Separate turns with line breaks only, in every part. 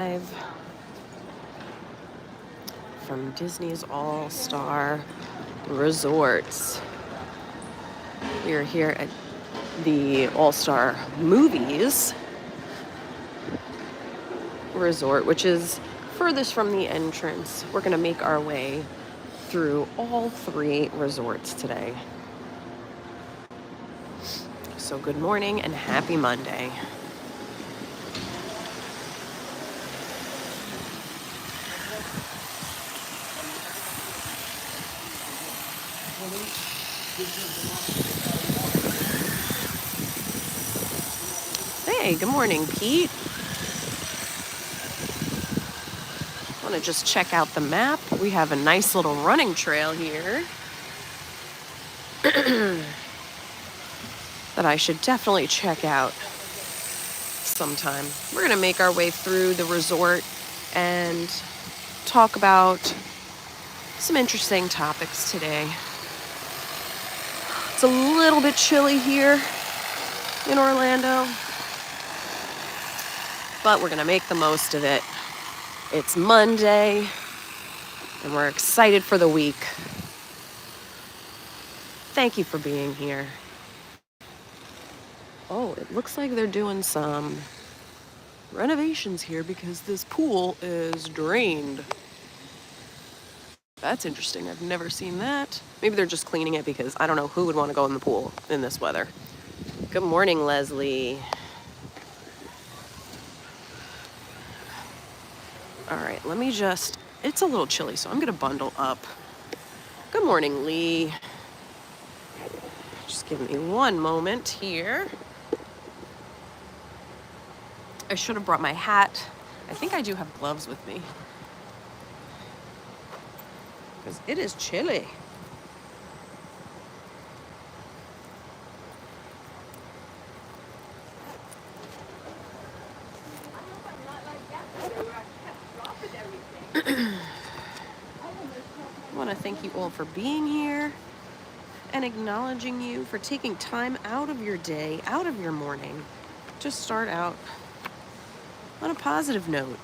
Live from Disney's All-Star Resorts. We are here at the All-Star Movies Resort, which is furthest from the entrance. We're going to make our way through all three resorts today. So good morning and happy Monday. Hey, good morning, Pete. I want to just check out the map. We have a nice little running trail here that I should definitely check out sometime. We're going to make our way through the resort and talk about some interesting topics today. It's a little bit chilly here in Orlando, but we're going to make the most of it. It's Monday, and we're excited for the week. Thank you for being here. Oh, it looks like they're doing some renovations here because this pool is drained. That's interesting. I've never seen that. Maybe they're just cleaning it because I don't know who would want to go in the pool in this weather. Good morning, Leslie. All right, let me just, it's a little chilly, so I'm going to bundle up. Good morning, Lee. Just give me one moment here. I should have brought my hat. I think I do have gloves with me, because it is chilly. I want to thank you all for being here and acknowledging you for taking time out of your day, out of your morning, to start out on a positive note.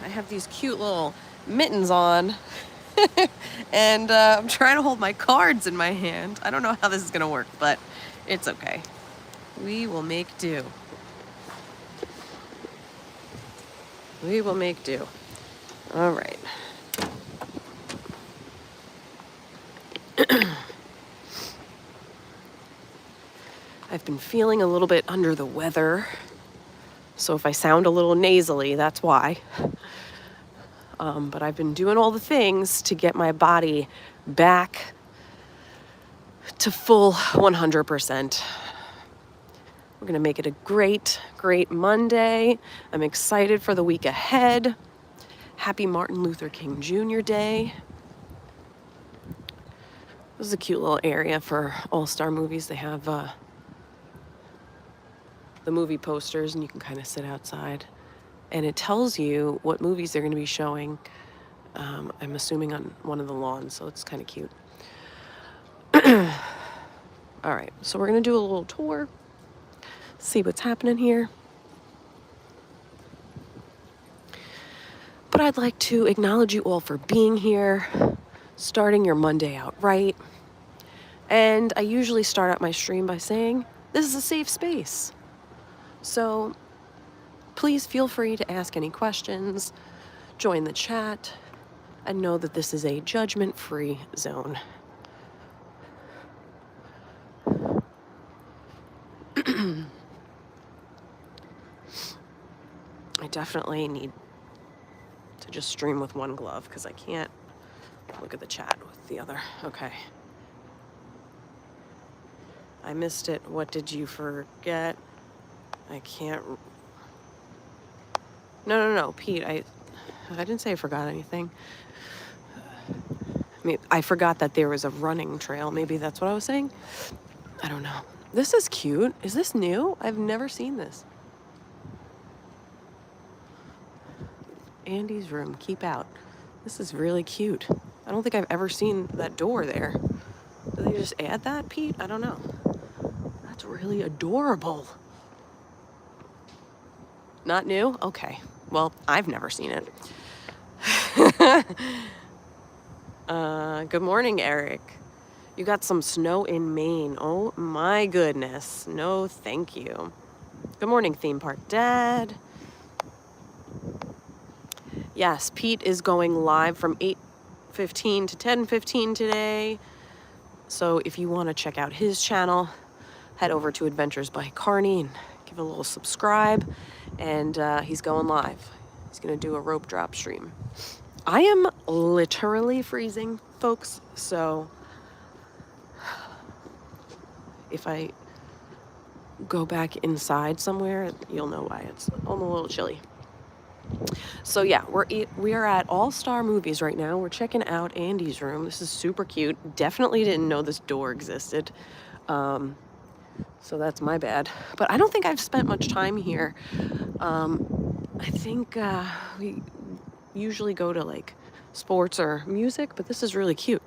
I have these cute little mittens on and I'm trying to hold my cards in my hand. I don't know how this is going to work, but it's okay. We will make do. We will make do. All right. I've been feeling a little bit under the weather, so if I sound a little nasally, that's why. But I've been doing all the things to get my body back to full 100%. We're gonna make it a great, great Monday. I'm excited for the week ahead. Happy Martin Luther King Jr. Day. This is a cute little area for All-Star Movies. They have the movie posters, and you can kind of sit outside. And it tells you what movies they're going to be showing. I'm assuming on one of the lawns, so it's kind of cute. All right, so we're going to do a little tour, see what's happening here. But I'd like to acknowledge you all for being here, starting your Monday out right. And I usually start out my stream by saying, this is a safe space. So please feel free to ask any questions, join the chat, and know that this is a judgment-free zone. I definitely need to just stream with one glove because I can't look at the chat with the other. Okay. I missed it. What did you forget? I can't. No, Pete, I didn't say I forgot anything. I mean, I forgot that there was a running trail. Maybe that's what I was saying. I don't know. This is cute. Is this new? I've never seen this. Andy's room, keep out. This is really cute. I don't think I've ever seen that door there. Did they just add that, Pete? I don't know. That's really adorable. Not new? Okay. Well, I've never seen it. Good morning, Eric. You got some snow in Maine. Oh my goodness. No, thank you. Good morning, Theme Park Dad. Yes, Pete is going live from 8:15 to 10:15 today. So if you want to check out his channel, head over to Adventures by Carney and give a little subscribe. And he's going live. He's going to do a rope drop stream. I am literally freezing, folks. So if I go back inside somewhere, you'll know why. I'm a little chilly. So yeah, we are at All Star Movies right now. We're checking out Andy's room. This is super cute. Definitely didn't know this door existed. So that's my bad. But I don't think I've spent much time here. I think we usually go to like sports or music, but this is really cute.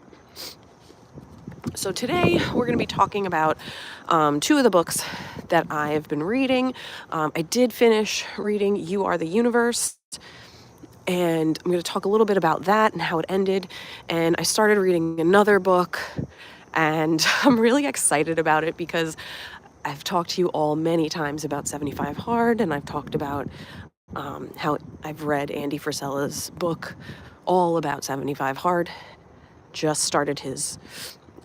So today we're going to be talking about two of the books that I've been reading. I did finish reading You Are the Universe, and I'm going to talk a little bit about that and how it ended. And I started reading another book, and I'm really excited about it because I've talked to you all many times about 75 Hard, and I've talked about how I've read Andy Frisella's book all about 75 Hard. Just started his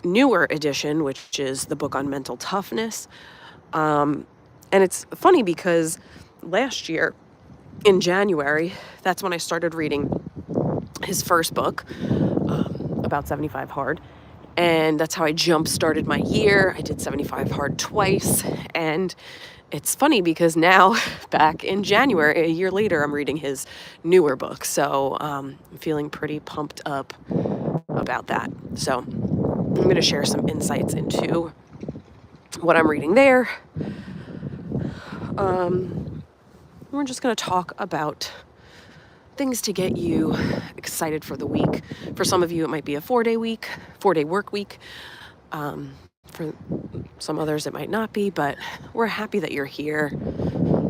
newer edition, which is the book on mental toughness. And it's funny because last year in January, that's when I started reading his first book about 75 Hard. And that's how I jump-started my year. I did 75 Hard twice. And it's funny because now, back in January, a year later, I'm reading his newer book. So I'm feeling pretty pumped up about that. So I'm going to share some insights into what I'm reading there. We're just going to talk about things to get you excited for the week. For some of you, it might be a 4-day work week. For some others, it might not be, but we're happy that you're here.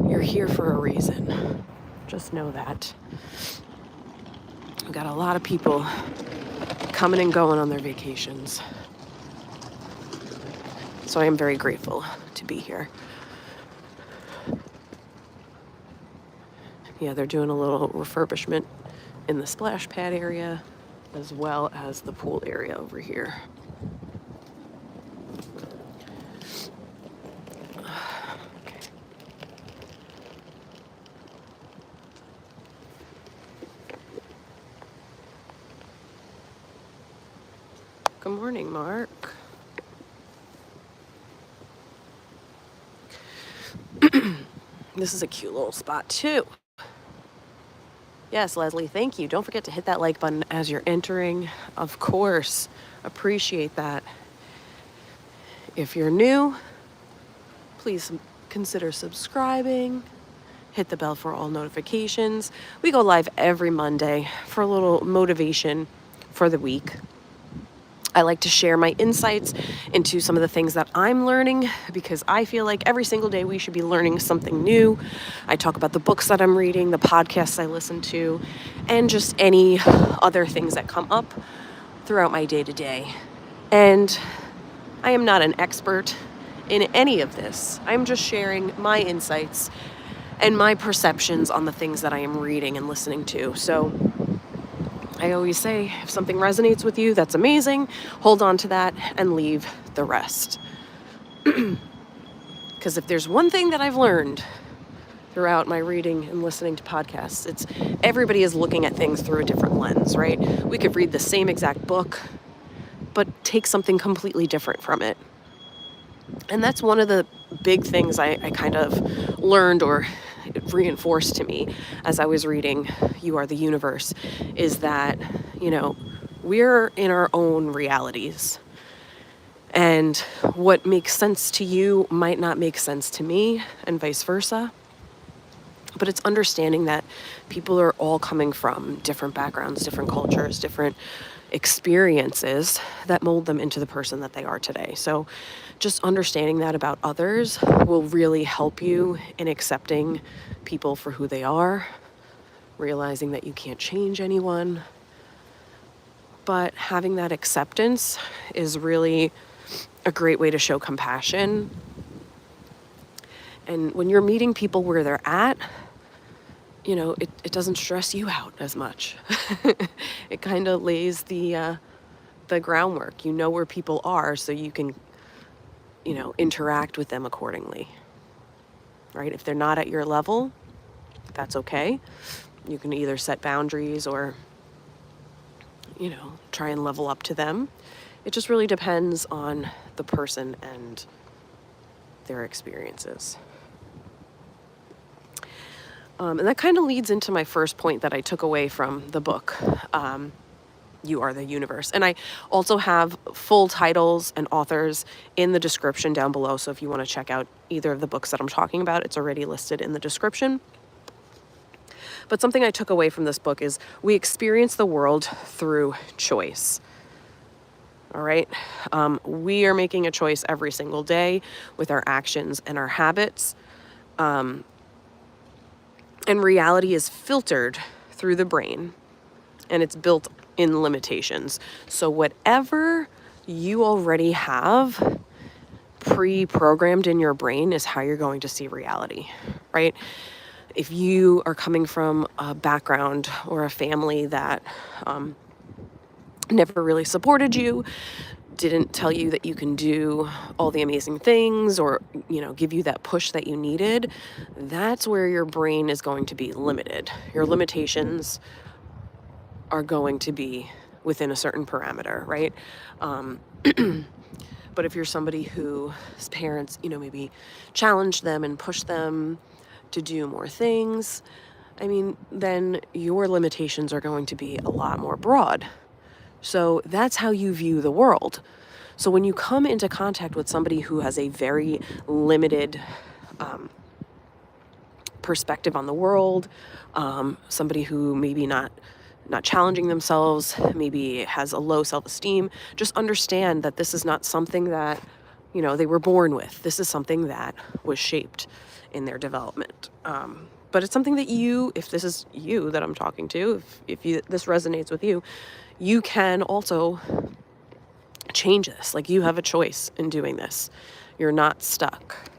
You're here for a reason. Just know that. We've got a lot of people coming and going on their vacations. So I am very grateful to be here. Yeah, they're doing a little refurbishment in the splash pad area as well as the pool area over here. Okay. Good morning, Mark. This is a cute little spot too. Yes, Leslie, thank you. Don't forget to hit that like button as you're entering. Of course, appreciate that. If you're new, please consider subscribing. Hit the bell for all notifications. We go live every Monday for a little motivation for the week. I like to share my insights into some of the things that I'm learning because I feel like every single day we should be learning something new. I talk about the books that I'm reading, the podcasts I listen to, and just any other things that come up throughout my day-to-day. And I am not an expert in any of this. I'm just sharing my insights and my perceptions on the things that I am reading and listening to. So I always say, if something resonates with you, that's amazing. Hold on to that and leave the rest. Because if there's one thing that I've learned throughout my reading and listening to podcasts, it's everybody is looking at things through a different lens, right? We could read the same exact book, but take something completely different from it. And that's one of the big things I kind of learned or reinforced to me as I was reading You Are the Universe is that, we're in our own realities. And what makes sense to you might not make sense to me, and vice versa. But it's understanding that people are all coming from different backgrounds, different cultures, different experiences that mold them into the person that they are today. So just understanding that about others will really help you in accepting people for who they are, realizing that you can't change anyone. But having that acceptance is really a great way to show compassion. And when you're meeting people where they're at, you know, it doesn't stress you out as much. It kind of lays the groundwork. You know where people are, so you can, you know, interact with them accordingly. Right? If they're not at your level, that's okay. You can either set boundaries or, you know, try and level up to them. It just really depends on the person and their experiences. And that kind of leads into my first point that I took away from the book, You Are the Universe. And I also have full titles and authors in the description down below. So if you want to check out either of the books that I'm talking about, it's already listed in the description. But something I took away from this book is we experience the world through choice. All right. We are making a choice every single day with our actions and our habits. And reality is filtered through the brain, and it's built in limitations. So whatever you already have pre-programmed in your brain is how you're going to see reality, right? If you are coming from a background or a family that never really supported you, didn't tell you that you can do all the amazing things, or, you know, give you that push that you needed, that's where your brain is going to be limited. Your limitations are going to be within a certain parameter, right? But if you're somebody whose parents, you know, maybe challenge them and push them to do more things, I mean, then your limitations are going to be a lot more broad. So that's how you view the world. So when you come into contact with somebody who has a very limited perspective on the world, somebody who maybe not challenging themselves, maybe has a low self-esteem, just understand that this is not something that, you know, they were born with. This is something that was shaped in their development. But it's something that you, if this is you that I'm talking to, if this resonates with you, you can also change this. Like, you have a choice in doing this. You're not stuck.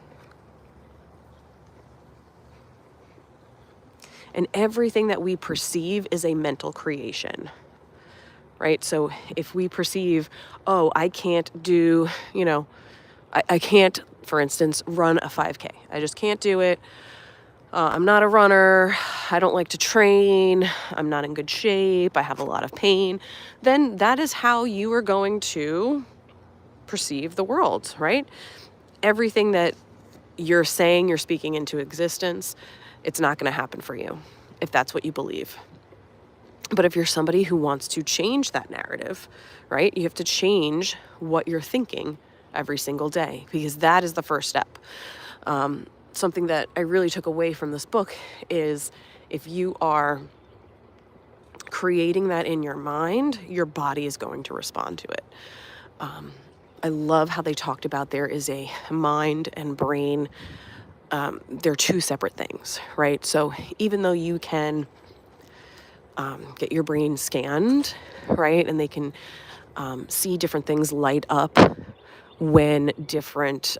And everything that we perceive is a mental creation, right? So if we perceive, oh, I can't do, you know, I can't, for instance, run a 5K. I just can't do it. I'm not a runner. I don't like to train. I'm not in good shape. I have a lot of pain. Then that is how you are going to perceive the world, right? Everything that you're saying, you're speaking into existence, it's not going to happen for you if that's what you believe. But if you're somebody who wants to change that narrative, right, you have to change what you're thinking every single day, because that is the first step. Something that I really took away from this book is if you are creating that in your mind, your body is going to respond to it. I love how they talked about there is a mind and brain. They're two separate things, right? So even though you can get your brain scanned, right, and they can see different things light up when different,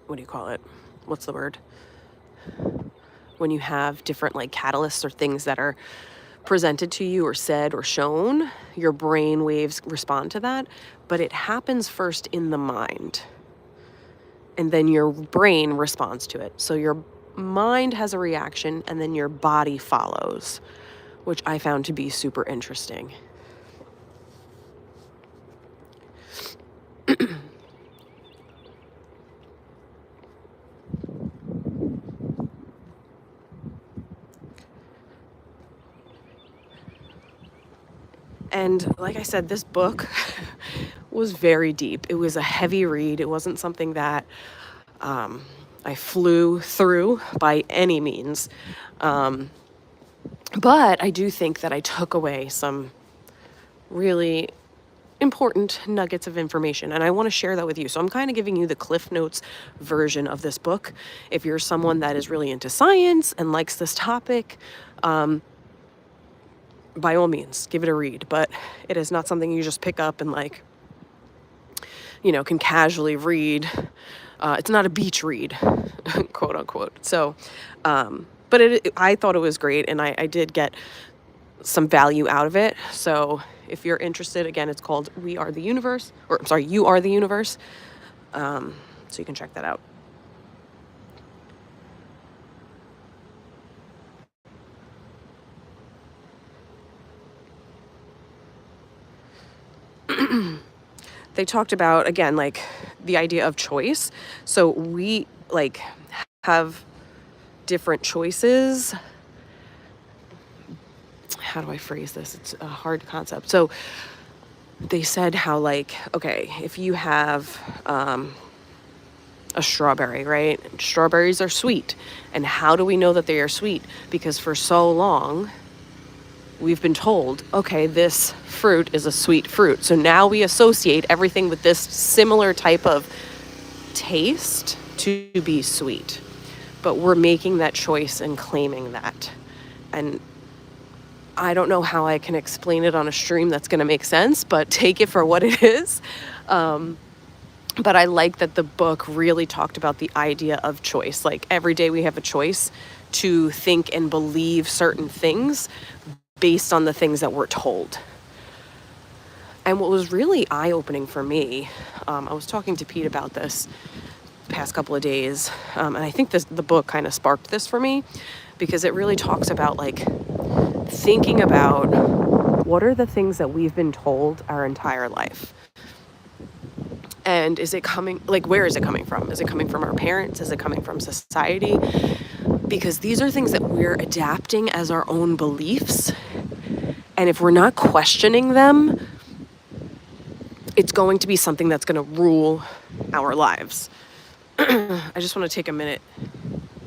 what do you call it? What's the word? When you have different like catalysts or things that are presented to you or said or shown, your brain waves respond to that, but it happens first in the mind. And then your brain responds to it. So your mind has a reaction and then your body follows, which I found to be super interesting. And like I said, this book was very deep. It was a heavy read. It wasn't something that I flew through by any means. But I do think that I took away some really important nuggets of information, and I want to share that with you. So I'm kind of giving you the Cliff Notes version of this book. If you're someone that is really into science and likes this topic, by all means, give it a read. But it is not something you just pick up and can casually read. It's not a beach read, quote unquote. So, but I thought it was great, and I did get some value out of it. So if you're interested, again, it's called You Are the Universe. So you can check that out. They talked about, again, like the idea of choice. So we have different choices. How do I phrase this? It's a hard concept. So they said how, okay, if you have a strawberry, right? Strawberries are sweet. And how do we know that they are sweet? Because for so long, we've been told, okay, this fruit is a sweet fruit. So now we associate everything with this similar type of taste to be sweet. But we're making that choice and claiming that. And I don't know how I can explain it on a stream that's going to make sense, but take it for what it is. But I like that the book really talked about the idea of choice. Like every day we have a choice to think and believe certain things based on the things that we're told. And what was really eye-opening for me, I was talking to Pete about this past couple of days, and I think the book kind of sparked this for me, because it really talks about thinking about what are the things that we've been told our entire life. And is it coming, where is it coming from? Is it coming from our parents? Is it coming from society? Because these are things that we're adapting as our own beliefs. And if we're not questioning them, it's going to be something that's going to rule our lives. I just want to take a minute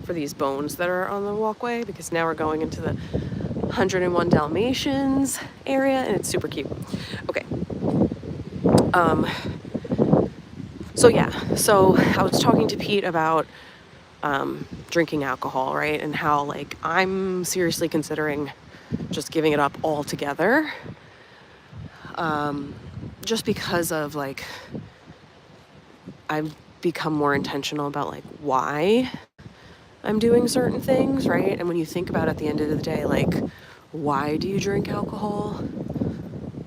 for these bones that are on the walkway, because now we're going into the 101 Dalmatians area, and it's super cute. Okay. So I was talking to Pete about drinking alcohol, right? And how I'm seriously considering just giving it up altogether. Just because of I've become more intentional about why I'm doing certain things, right? And when you think about it, at the end of the day, why do you drink alcohol?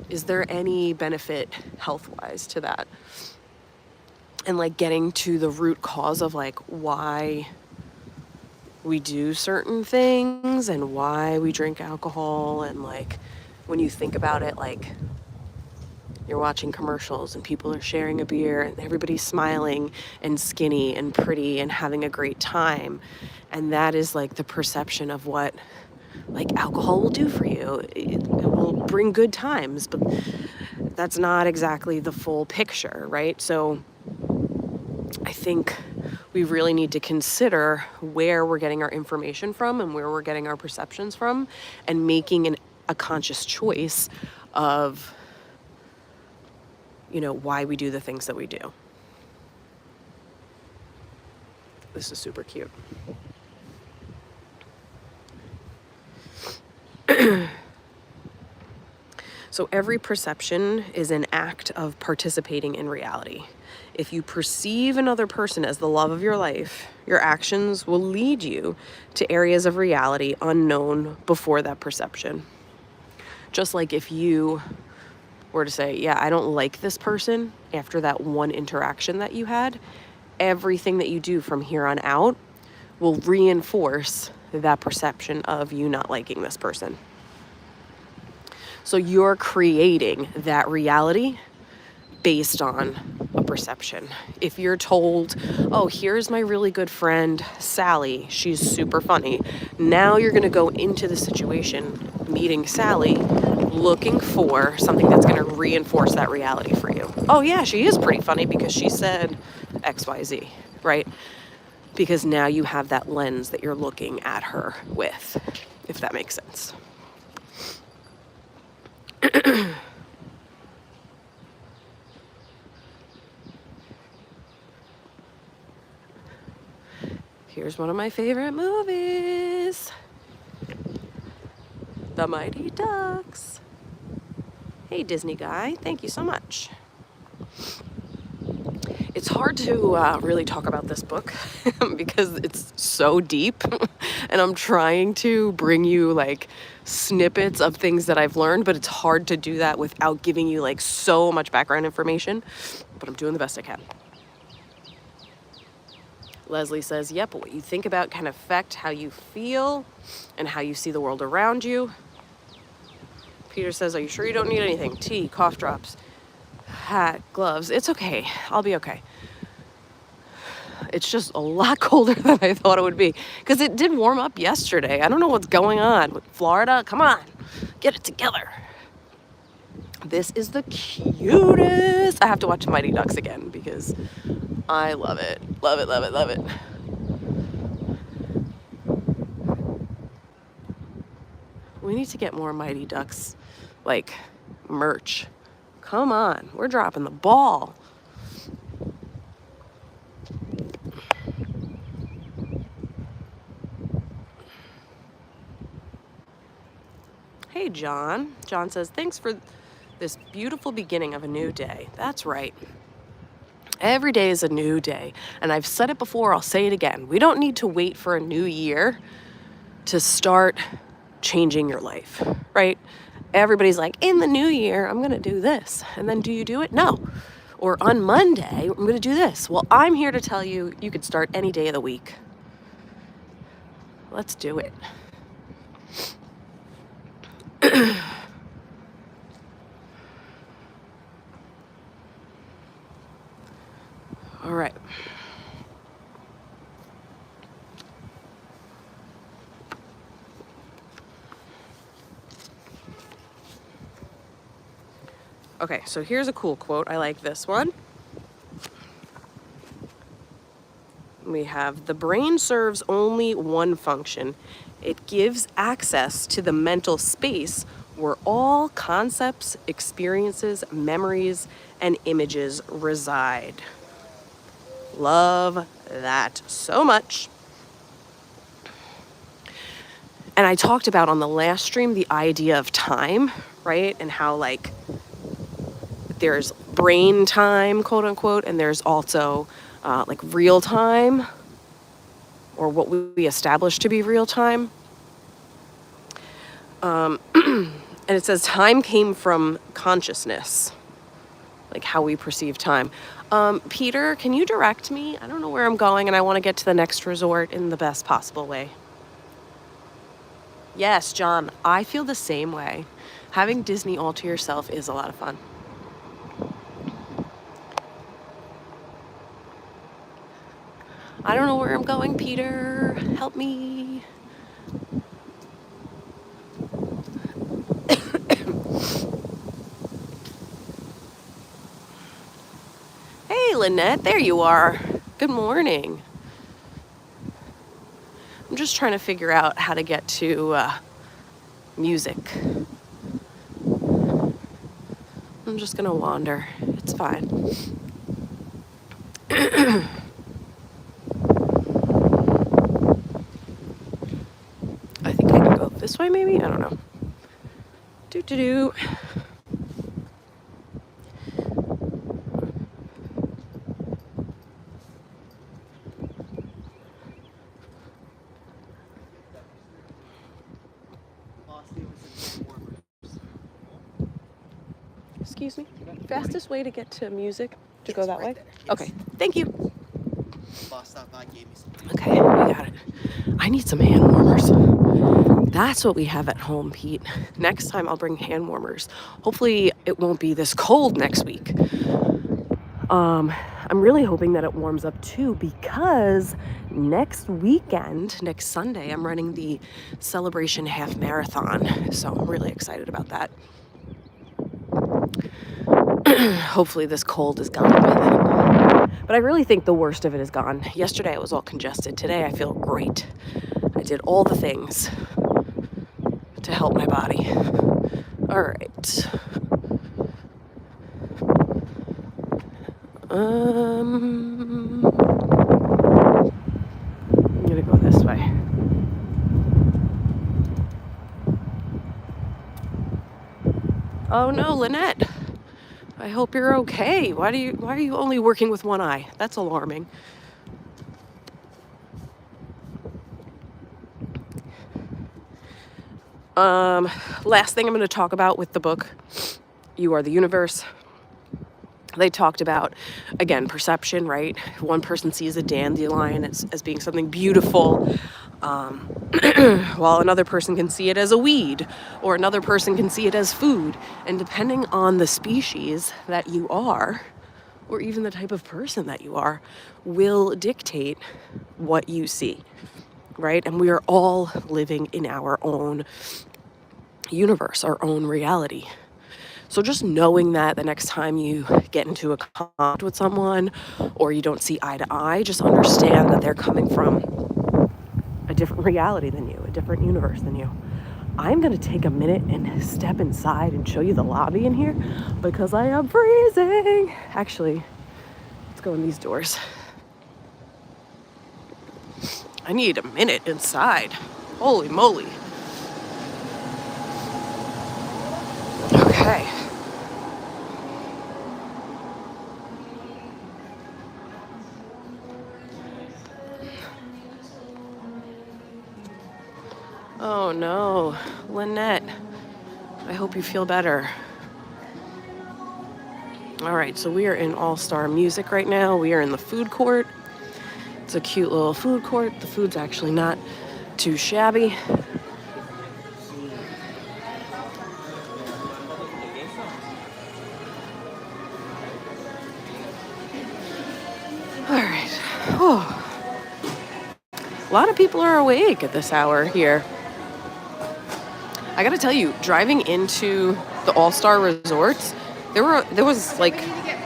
Is there any benefit health-wise to that? And getting to the root cause of why we do certain things and why we drink alcohol. And when you think about it, you're watching commercials and people are sharing a beer and everybody's smiling and skinny and pretty and having a great time. And that is the perception of what alcohol will do for you. It will bring good times, but that's not exactly the full picture, right? So I think we really need to consider where we're getting our information from and where we're getting our perceptions from, and making a conscious choice of why we do the things that we do. This is super cute. So every perception is an act of participating in reality. If you perceive another person as the love of your life, your actions will lead you to areas of reality unknown before that perception. Just like if you were to say, yeah, I don't like this person after that one interaction that you had, everything that you do from here on out will reinforce that perception of you not liking this person. So you're creating that reality based on a perception. If you're told, oh, here's my really good friend, Sally, she's super funny. Now you're going to go into the situation, meeting Sally, looking for something that's going to reinforce that reality for you. Oh yeah, she is pretty funny because she said XYZ, right? Because now you have that lens that you're looking at her with, if that makes sense. Here's one of my favorite movies. The Mighty Ducks. Hey, Disney guy, thank you so much. It's hard to really talk about this book because it's so deep and I'm trying to bring you like snippets of things that I've learned, but it's hard to do that without giving you like so much background information, but I'm doing the best I can. Leslie says, yep, what you think about can affect how you feel and how you see the world around you. Peter says, are you sure you don't need anything? Tea, cough drops, hat, gloves. It's okay. I'll be okay. It's just a lot colder than I thought it would be because it did warm up yesterday. I don't know what's going on with Florida. Come on, get it together. This is the cutest. I have to watch Mighty Ducks again because I love it. Love it, love it, love it. We need to get more Mighty Ducks, like, merch. Come on, we're dropping the ball. Hey, John. John says, thanks for this beautiful beginning of a new day. That's right. Every day is a new day. And I've said it before, I'll say it again. We don't need to wait for a new year to start changing your life, right? Everybody's like, in the new year, I'm going to do this. And then do you do it? No. Or on Monday, I'm going to do this. Well, I'm here to tell you, you could start any day of the week. Let's do it. All right. Okay, so here's a cool quote. I like this one. We have, the brain serves only one function. It gives access to the mental space where all concepts, experiences, memories, and images reside. Love that so much. And I talked about on the last stream the idea of time, right? And how like there's brain time, quote unquote, and there's also like real time, or what we establish to be real time. And it says time came from consciousness, like how we perceive time. Peter, can you direct me? I don't know where I'm going and I want to get to the next resort in the best possible way. Yes, John, I feel the same way. Having Disney all to yourself is a lot of fun. I don't know where I'm going, Peter. Help me. Hey, Lynette, there you are. Good morning. I'm just trying to figure out how to get to music. I'm just gonna wander. It's fine. I think I can go this way, maybe? I don't know. Do. Excuse me? Fastest way to get to music? To go that way? Yes. Okay, thank you. Okay, we got it. I need some hand warmers. That's what we have at home, Pete. Next time I'll bring hand warmers. Hopefully it won't be this cold next week. I'm really hoping that it warms up too, because next weekend, next Sunday, I'm running the Celebration Half Marathon. So I'm really excited about that. Hopefully this cold is gone by then. But I really think the worst of it is gone. Yesterday I was all congested. Today I feel great. I did all the things to help my body. All right. Oh no, Lynette. I hope you're okay. Why are you only working with one eye? That's alarming. Last thing I'm going to talk about with the book, You Are the Universe. They talked about, again, perception, right? One person sees a dandelion as being something beautiful, while another person can see it as a weed, or another person can see it as food. And depending on the species that you are, or even the type of person that you are, will dictate what you see, right? And we are all living in our own universe, our own reality. So just knowing that the next time you get into a conflict with someone or you don't see eye to eye, just understand that they're coming from a different reality than you, a different universe than you. I'm going to take a minute and step inside and show you the lobby in here because I am freezing. Actually, let's go in these doors. I need a minute inside. Holy moly. Okay. Oh no, Lynette, I hope you feel better. All right, so we are in All-Star Music right now. We are in the food court. It's a cute little food court. The food's actually not too shabby. All right. Oh. A lot of people are awake at this hour here. I gotta tell you, driving into the All-Star Resorts, there was like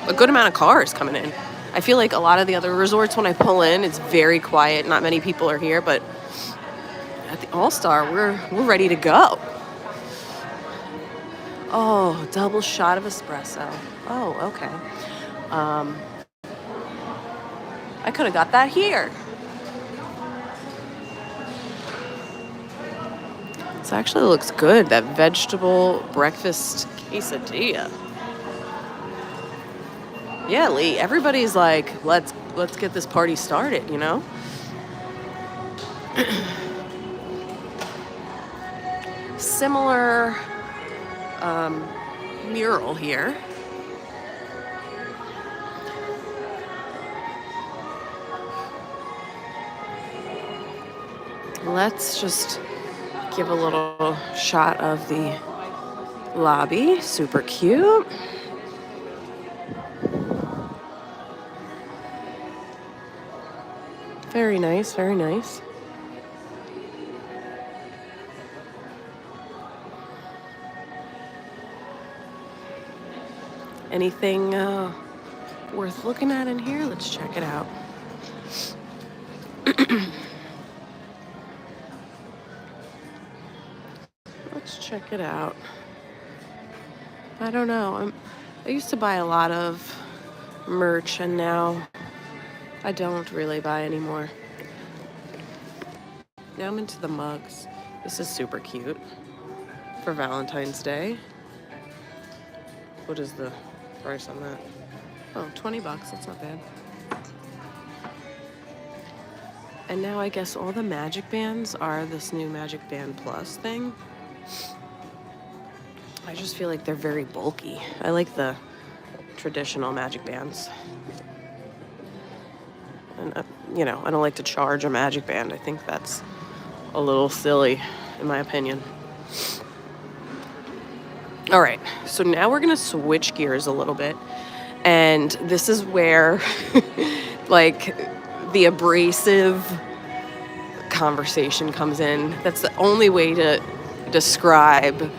a good amount of cars coming in. I feel like a lot of the other resorts, when I pull in, it's very quiet. Not many people are here, but at the All-Star, we're ready to go. Oh, double shot of espresso. Oh, okay. I could have got that here. This actually looks good, that vegetable breakfast quesadilla. Yeah, Lee, everybody's like, let's get this party started, you know? Similar mural here. Let's just give a little shot of the lobby. Super cute. Very nice, very nice. Anything worth looking at in here? Let's check it out. Let's check it out. I don't know. I used to buy a lot of merch, and now I don't really buy anymore. Now I'm into the mugs. This is super cute for Valentine's Day. What is the price on that? Oh, $20. That's not bad. And now I guess all the Magic Bands are this new Magic Band Plus thing. I just feel like they're very bulky. I like the traditional Magic Bands. And, I don't like to charge a Magic Band. I think that's a little silly, in my opinion. All right, so now we're gonna switch gears a little bit. And this is where, like, the abrasive conversation comes in. That's the only way to describe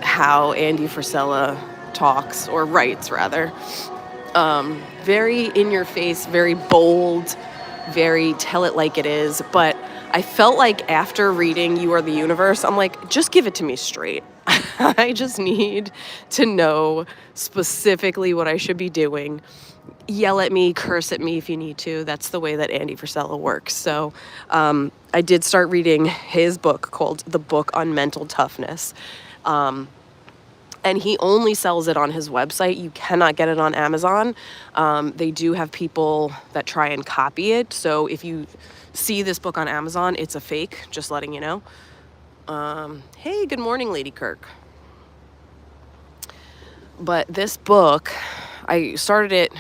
how Andy Frisella talks, or writes, rather. Very in your face, very bold, very tell it like it is. But I felt like after reading You Are the Universe, I'm like, just give it to me straight. I just need to know specifically what I should be doing. Yell at me, curse at me if you need to. That's the way that Andy Frisella works. So I did start reading his book called The Book on Mental Toughness. And he only sells it on his website. You cannot get it on Amazon. They do have people that try and copy it. So if you see this book on Amazon, it's a fake, just letting you know. Hey, good morning, Lady Kirk. But this book, I started it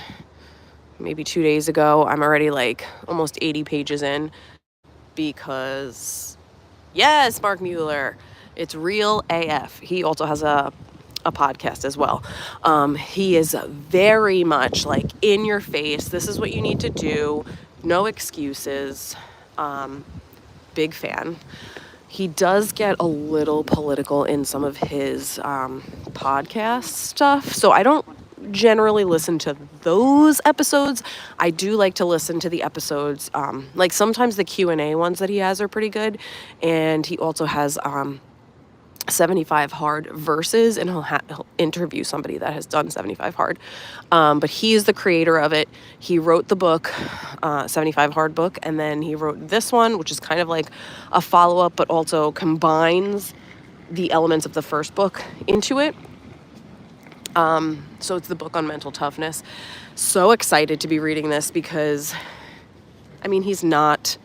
maybe 2 days ago. I'm already like almost 80 pages in because, yes, Mark Mueller, it's real AF. He also has a podcast as well. He is very much like in your face. This is what you need to do. No excuses. Big fan. He does get a little political in some of his podcast stuff. So I don't generally listen to those episodes. I do like to listen to the episodes. Like sometimes the Q&A ones that he has are pretty good. And he also has 75 Hard verses, and he'll interview somebody that has done 75 Hard. But he's the creator of it. He wrote the book, 75 Hard book, and then he wrote this one, which is kind of like a follow-up, but also combines the elements of the first book into it. So it's the book on mental toughness. So excited to be reading this because, I mean, he's not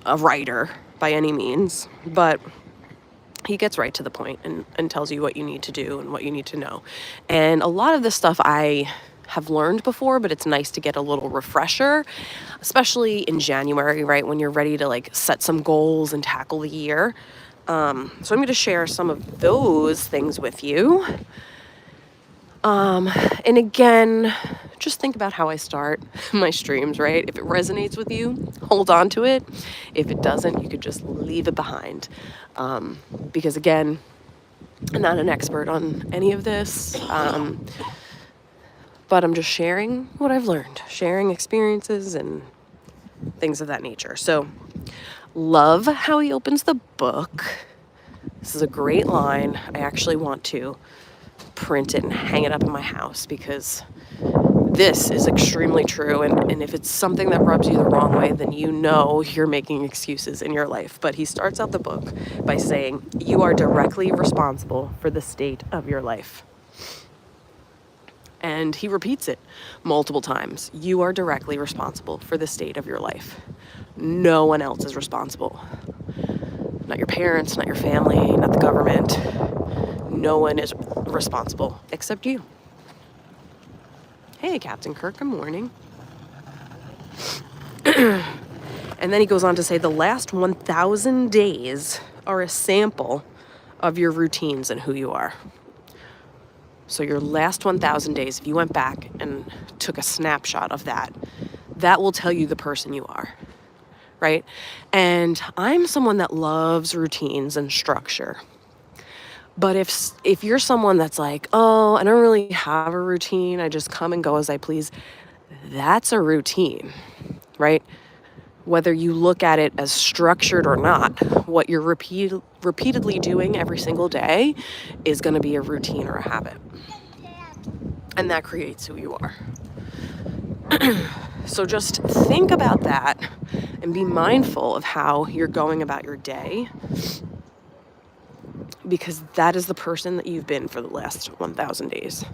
a writer by any means, but he gets right to the point and tells you what you need to do and what you need to know. And a lot of this stuff I have learned before, but it's nice to get a little refresher, especially in January, right? When you're ready to like set some goals and tackle the year. So I'm going to share some of those things with you. And again, just think about how I start my streams, right? If it resonates with you, hold on to it. If it doesn't, you could just leave it behind. Because again, I'm not an expert on any of this, but I'm just sharing what I've learned, sharing experiences and things of that nature. So love how he opens the book. This is a great line. I actually want to print it and hang it up in my house because this is extremely true. And if it's something that rubs you the wrong way, then you know you're making excuses in your life. But he starts out the book by saying, you are directly responsible for the state of your life. And he repeats it multiple times. You are directly responsible for the state of your life. No one else is responsible. Not your parents, not your family, not the government. No one is responsible except you. Hey, Captain Kirk, good morning. And then he goes on to say the last 1,000 days are a sample of your routines and who you are. So your last 1,000 days, if you went back and took a snapshot of that, that will tell you the person you are, right? And I'm someone that loves routines and structure. But if you're someone that's like, oh, I don't really have a routine, I just come and go as I please, that's a routine, right? Whether you look at it as structured or not, what you're repeatedly doing every single day is going to be a routine or a habit. And that creates who you are. So just think about that and be mindful of how you're going about your day, because that is the person that you've been for the last 1,000 days.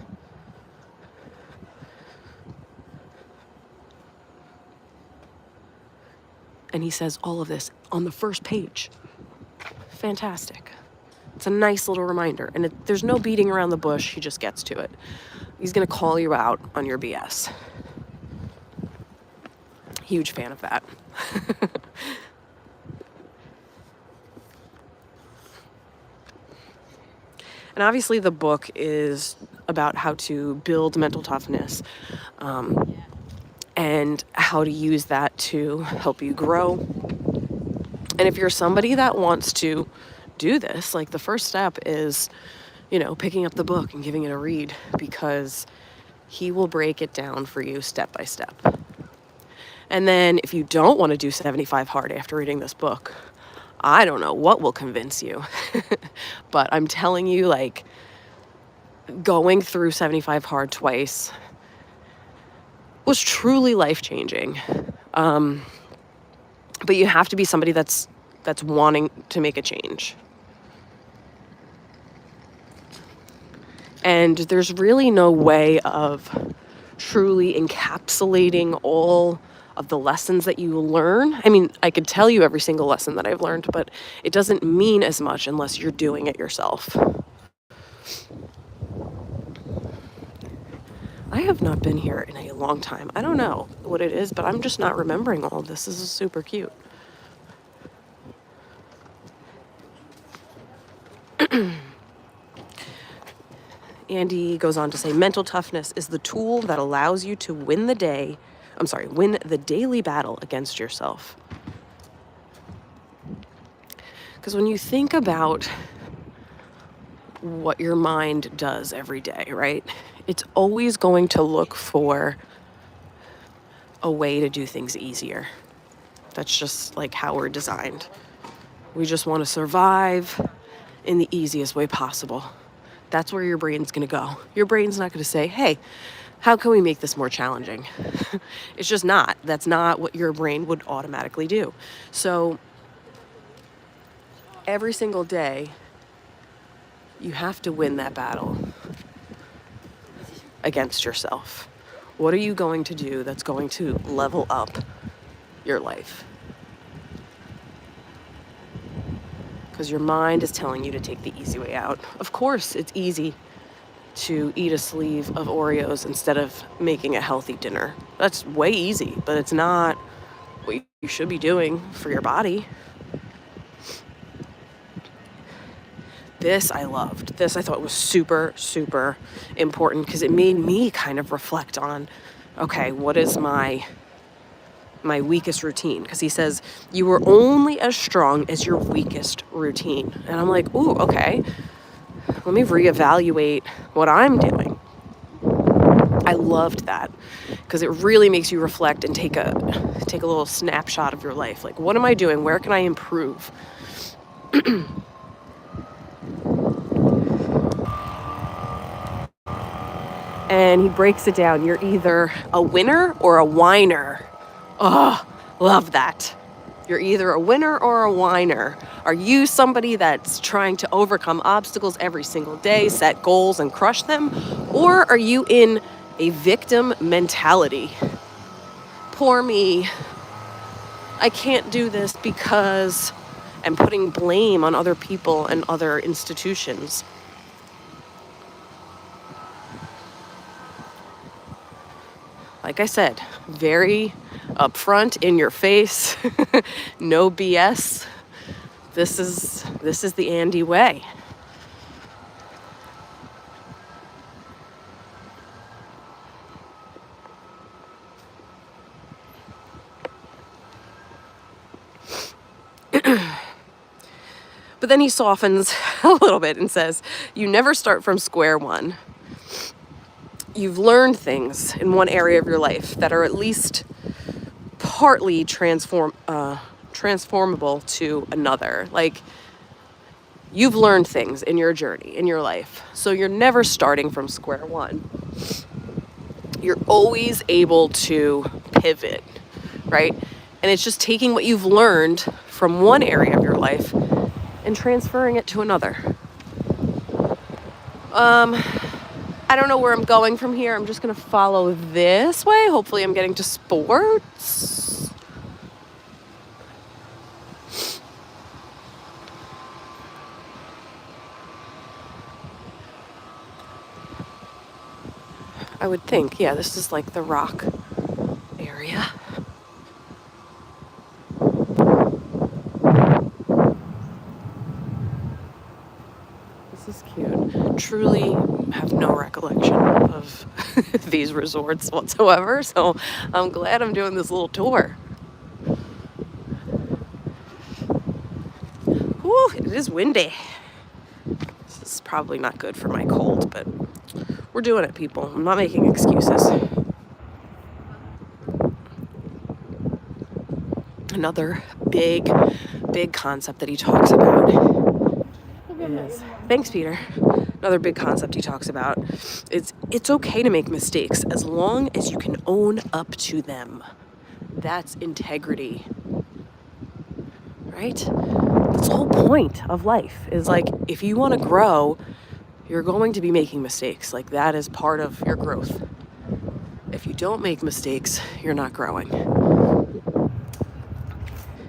And he says all of this on the first page. Fantastic. It's a nice little reminder. And there's no beating around the bush. He just gets to it. He's going to call you out on your BS. Huge fan of that. And obviously the book is about how to build mental toughness, and how to use that to help you grow. And if you're somebody that wants to do this, like the first step is, picking up the book and giving it a read, because he will break it down for you step by step. And then if you don't want to do 75 hard after reading this book, I don't know what will convince you. But I'm telling you, like, going through 75 hard twice was truly life-changing. But you have to be somebody that's wanting to make a change. And there's really no way of truly encapsulating all of the lessons that you learn. I mean, I could tell you every single lesson that I've learned, but it doesn't mean as much unless you're doing it yourself. I have not been here in a long time. I don't know what it is, but I'm just not remembering all of this. This is super cute. Andy goes on to say, mental toughness is the tool that allows you to win the daily battle against yourself. Because when you think about what your mind does every day, right? It's always going to look for a way to do things easier. That's just like how we're designed. We just want to survive in the easiest way possible. That's where your brain's going to go. Your brain's not going to say, hey, how can we make this more challenging? It's just not. That's not what your brain would automatically do. So every single day, you have to win that battle against yourself. What are you going to do that's going to level up your life? Because your mind is telling you to take the easy way out. Of course, it's easy to eat a sleeve of Oreos instead of making a healthy dinner. That's way easy, but it's not what you should be doing for your body. This I loved. This I thought was super, super important because it made me kind of reflect on, okay, what is my weakest routine? Because he says, you are only as strong as your weakest routine. And I'm like, ooh, okay. Let me reevaluate what I'm doing. I loved that because it really makes you reflect and take a little snapshot of your life. Like, what am I doing? Where can I improve? And he breaks it down. You're either a winner or a whiner. Oh, love that. You're either a winner or a whiner. Are you somebody that's trying to overcome obstacles every single day, set goals and crush them? Or are you in a victim mentality? Poor me. I can't do this because I'm putting blame on other people and other institutions. Like I said, very upfront, in your face, no BS. This is the Andy way. But then he softens a little bit and says, you never start from square one. You've learned things in one area of your life that are at least partly transformable to another. Like, you've learned things in your journey, in your life. So you're never starting from square one. You're always able to pivot, right? And it's just taking what you've learned from one area of your life and transferring it to another. I don't know where I'm going from here. I'm just going to follow this way. Hopefully I'm getting to sports. I would think, yeah, this is like the rock area. This is cute. Truly have no recollection of these resorts whatsoever, so I'm glad I'm doing this little tour. Whew, it is windy. This is probably not good for my cold, but we're doing it, people. I'm not making excuses. Another big concept that he talks about is, thanks, Peter. Another big concept he talks about is it's okay to make mistakes as long as you can own up to them. That's integrity, right? That's the whole point of life is, like, if you want to grow, you're going to be making mistakes. Like, that is part of your growth. If you don't make mistakes, you're not growing.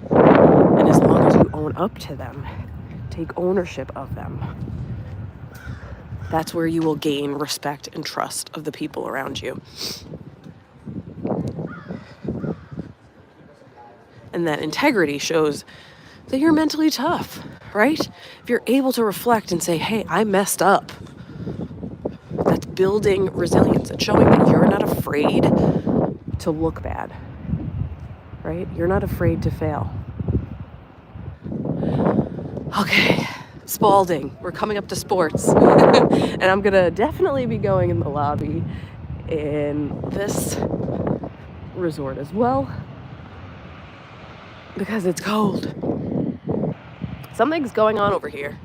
And as long as you own up to them, take ownership of them, that's where you will gain respect and trust of the people around you. And that integrity shows that you're mentally tough, right? If you're able to reflect and say, hey, I messed up, that's building resilience. It's showing that you're not afraid to look bad, right? You're not afraid to fail. Okay, Spalding, we're coming up to sports. And I'm gonna definitely be going in the lobby in this resort as well, because it's cold. Something's going on over here.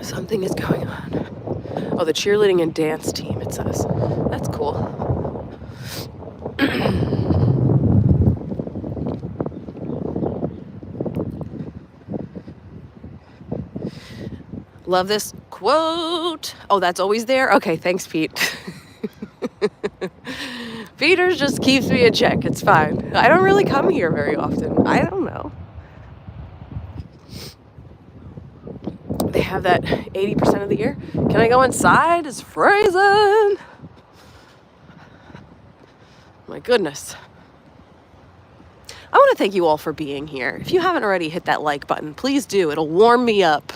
Something is going on. Oh, the cheerleading and dance team, it says. That's cool. Love this quote. Oh, that's always there? Okay, thanks, Pete. Peter just keeps me in check. It's fine. I don't really come here very often. I don't know. They have that 80% of the year. Can I go inside? It's freezing. My goodness. I want to thank you all for being here. If you haven't already hit that like button, please do. It'll warm me up.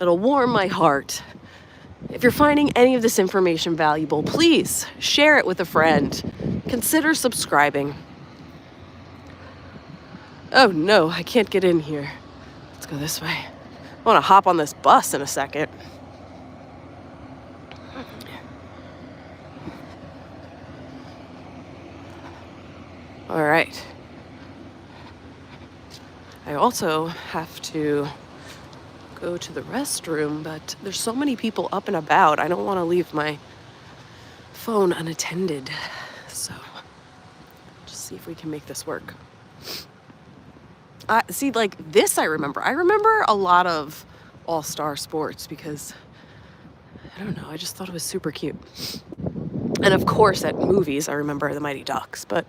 It'll warm my heart. If you're finding any of this information valuable, please share it with a friend. Consider subscribing. Oh no, I can't get in here. Let's go this way. I want to hop on this bus in a second. All right. I also have to go to the restroom, but there's so many people up and about. I don't want to leave my phone unattended. So just see if we can make this work. See, like this I remember. I remember a lot of all-star sports because, I don't know, I just thought it was super cute. And of course at movies I remember the Mighty Ducks, but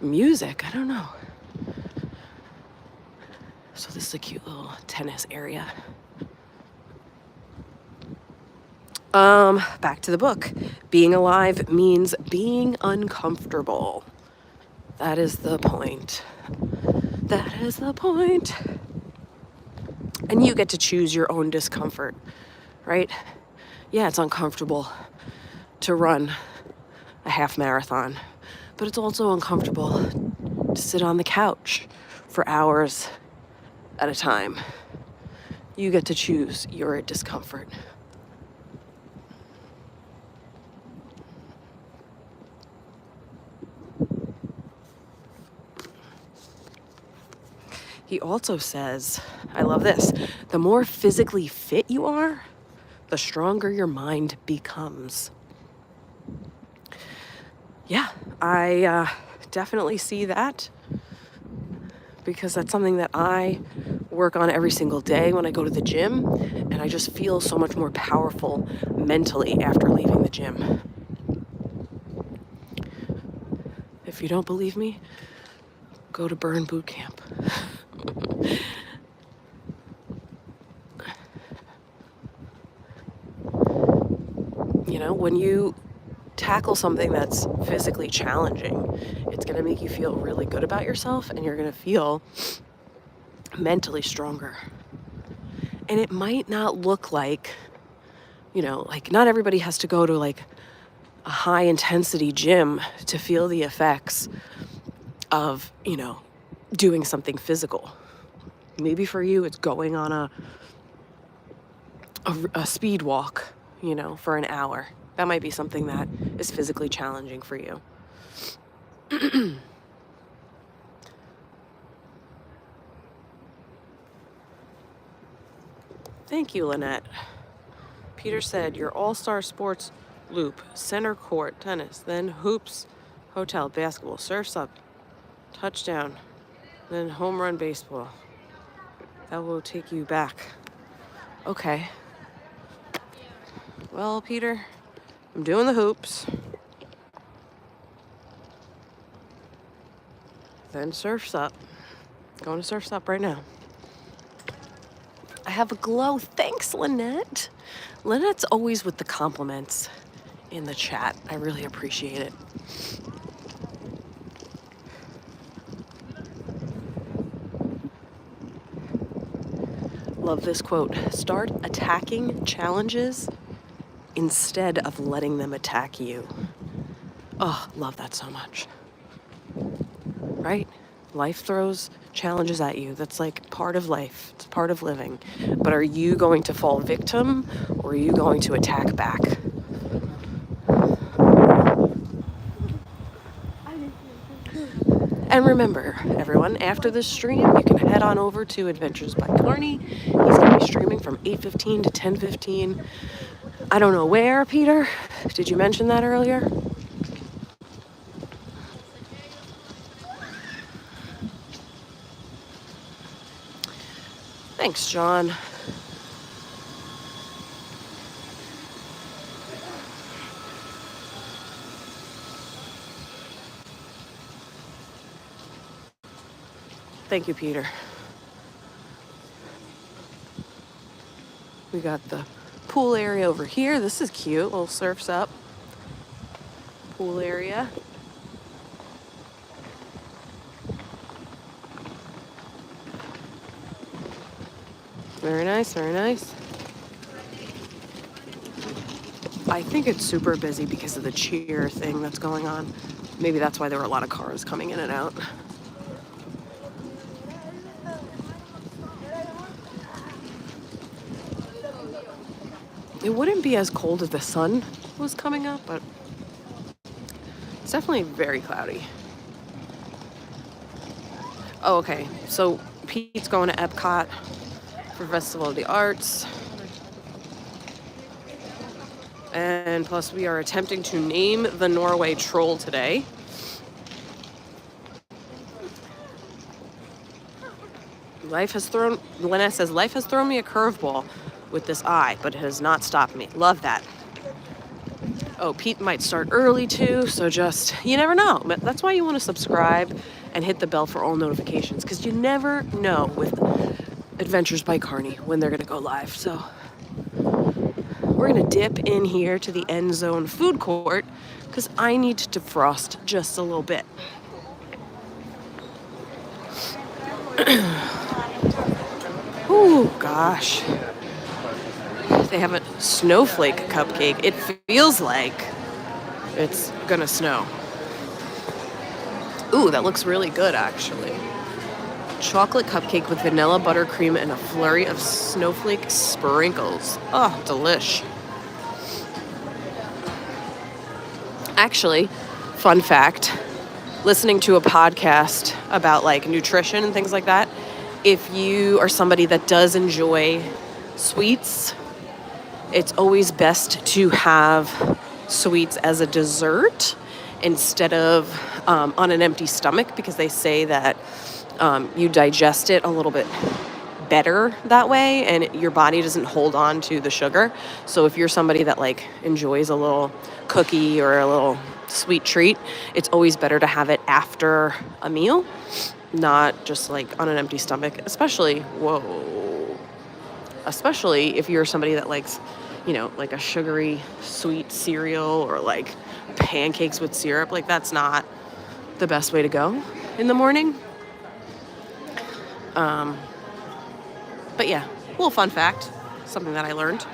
music, I don't know. So this is a cute little tennis area. Back to the book. Being alive means being uncomfortable. That is the point. That is the point. And you get to choose your own discomfort, right? Yeah, it's uncomfortable to run a half marathon, but it's also uncomfortable to sit on the couch for hours at a time. You get to choose your discomfort. He also says, I love this, the more physically fit you are, the stronger your mind becomes. Yeah, I definitely see that, because that's something that I work on every single day when I go to the gym, and I just feel so much more powerful mentally after leaving the gym. If you don't believe me, go to Burn Boot Camp. You know, when you tackle something that's physically challenging, it's going to make you feel really good about yourself, and you're going to feel mentally stronger. And it might not look like, you know, like not everybody has to go to like a high intensity gym to feel the effects of, you know, doing something physical. Maybe for you, it's going on a speed walk, you know, for an hour. That might be something that is physically challenging for you. Thank you, Lynette. Peter said, your all-star sports loop, center court, tennis, then hoops, hotel, basketball, surf's up, touchdown, then home run baseball. That will take you back Okay. Well, Peter, I'm doing the hoops. Then Surf's Up. Going to Surf's Up right now. I have a glow. Thanks, Lynette. Lynette's always with the compliments in the chat. I really appreciate it. Love this quote. Start attacking challenges instead of letting them attack you. Oh, love that so much. Right? Life throws challenges at you. That's like part of life. It's part of living. But are you going to fall victim or are you going to attack back? And remember, everyone, after this stream, you can head on over to Adventures by Carney. He's going to be streaming from 8:15 to 10:15. I don't know where, Peter. Did you mention that earlier? Thanks, John. Thank you, Peter. We got the pool area over here. This is cute. Little Surf's Up pool area. Very nice, very nice. I think it's super busy because of the cheer thing that's going on. Maybe that's why there were a lot of cars coming in and out. It wouldn't be as cold if the sun was coming up, but it's definitely very cloudy. Oh, okay. So Pete's going to Epcot for Festival of the Arts. And plus we are attempting to name the Norway troll today. Lynette says, life has thrown me a curveball with this eye, but it has not stopped me. Love that. Oh, Pete might start early too, so just, you never know. But that's why you want to subscribe and hit the bell for all notifications, because you never know with Adventures by Carney when they're going to go live. So we're going to dip in here to the End Zone food court because I need to defrost just a little bit. Oh, gosh. They have a snowflake cupcake. It feels like it's gonna snow. Ooh, that looks really good, actually. Chocolate cupcake with vanilla buttercream and a flurry of snowflake sprinkles. Oh, delish. Actually, fun fact, listening to a podcast about like nutrition and things like that, if you are somebody that does enjoy sweets, it's always best to have sweets as a dessert instead of on an empty stomach, because they say that you digest it a little bit better that way and your body doesn't hold on to the sugar. So if you're somebody that like enjoys a little cookie or a little sweet treat, it's always better to have it after a meal, not just like on an empty stomach, especially if you're somebody that likes, you know, like a sugary sweet cereal or like pancakes with syrup. Like that's not the best way to go in the morning. But yeah, a little fun fact, something that I learned.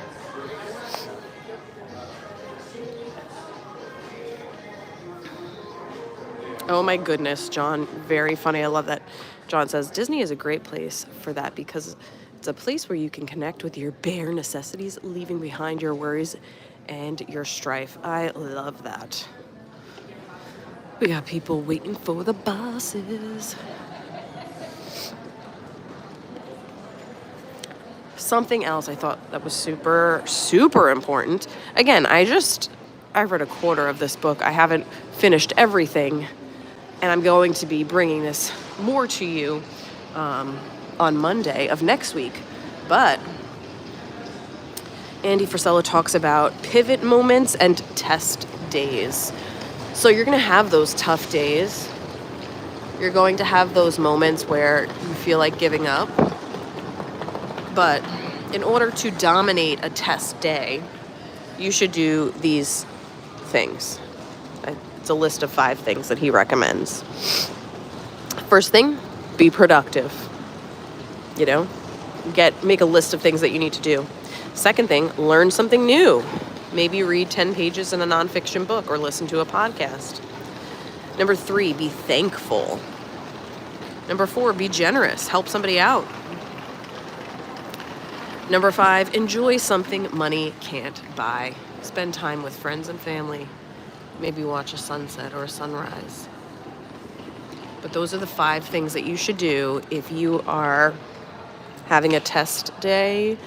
Oh my goodness, John, very funny. I love that. John says, Disney is a great place for that because it's a place where you can connect with your bare necessities, leaving behind your worries and your strife. I love that. We got people waiting for the buses. Something else I thought that was super, super important. Again, I read a quarter of this book. I haven't finished everything, and I'm going to be bringing this more to you on Monday of next week. But Andy Frisella talks about pivot moments and test days. So you're going to have those tough days. You're going to have those moments where you feel like giving up. But in order to dominate a test day, you should do these things. It's a list of 5 things that he recommends. First thing, be productive. Make a list of things that you need to do. Second thing, learn something new. Maybe read 10 pages in a nonfiction book or listen to a podcast. Number 3, be thankful. Number 4, be generous. Help somebody out. Number 5, enjoy something money can't buy. Spend time with friends and family. Maybe watch a sunset or a sunrise. But those are the 5 things that you should do if you are having a test day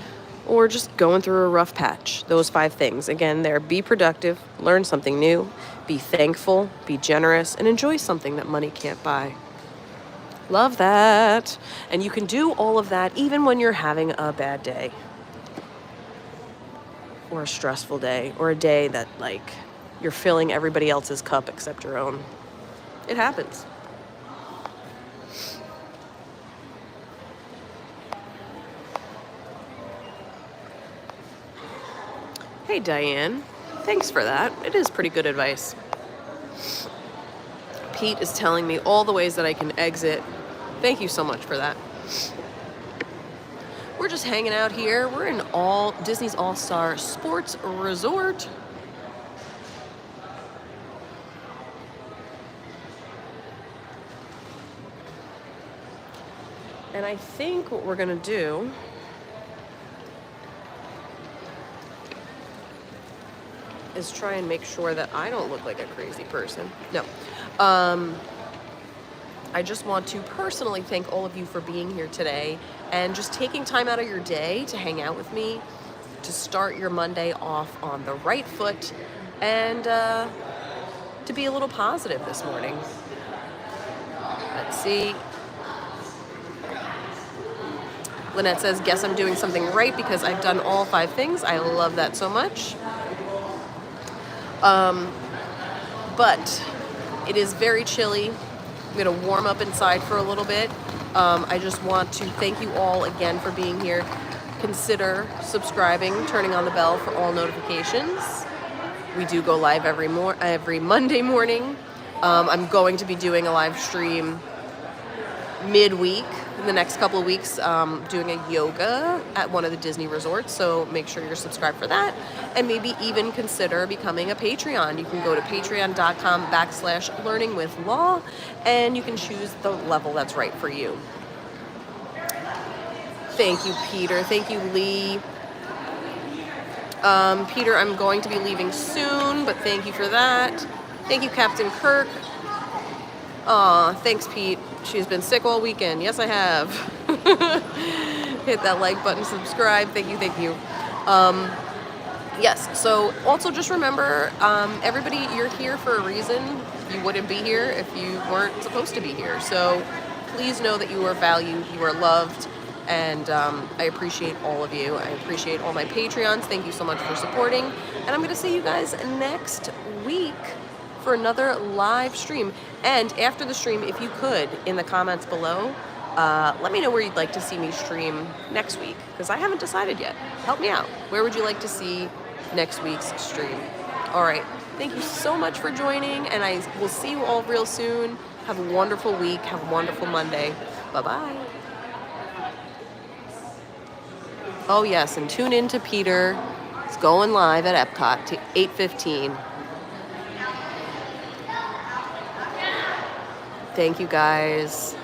or just going through a rough patch. Those 5 things. Again, they're be productive, learn something new, be thankful, be generous, and enjoy something that money can't buy. Love that. And you can do all of that even when you're having a bad day or a stressful day or a day that you're filling everybody else's cup except your own. It happens. Hey, Diane. Thanks for that. It is pretty good advice. Pete is telling me all the ways that I can exit. Thank you so much for that. We're just hanging out here. We're in Disney's All-Star Sports Resort. And I think what we're going to do is try and make sure that I don't look like a crazy person. No. I just want to personally thank all of you for being here today and just taking time out of your day to hang out with me, to start your Monday off on the right foot, and to be a little positive this morning. Let's see. Lynette says, guess I'm doing something right because I've done all 5 things. I love that so much. But it is very chilly. I'm going to warm up inside for a little bit. I just want to thank you all again for being here. Consider subscribing, turning on the bell for all notifications. We do go live every Monday morning. I'm going to be doing a live stream midweek in the next couple of weeks, doing a yoga at one of the Disney resorts, so make sure you're subscribed for that, and maybe even consider becoming a Patreon. You can go to patreon.com/learningwithlaw, and you can choose the level that's right for you. Thank you, Peter. Thank you, Lee. Peter, I'm going to be leaving soon, but thank you for that. Thank you, Captain Kirk. Aw, thanks, Pete. She's been sick all weekend. Yes, I have. Hit that like button, subscribe. Thank you, thank you. Yes, so also just remember, everybody, you're here for a reason. You wouldn't be here if you weren't supposed to be here. So please know that you are valued, you are loved, and I appreciate all of you. I appreciate all my Patreons. Thank you so much for supporting. And I'm going to see you guys next week for another live stream. And after the stream, if you could, in the comments below, let me know where you'd like to see me stream next week, because I haven't decided yet. Help me out. Where would you like to see next week's stream? All right. Thank you so much for joining, and I will see you all real soon. Have a wonderful week. Have a wonderful Monday. Bye-bye. Oh, yes, and tune in to Peter. It's going live at Epcot to 8:15. Thank you, guys.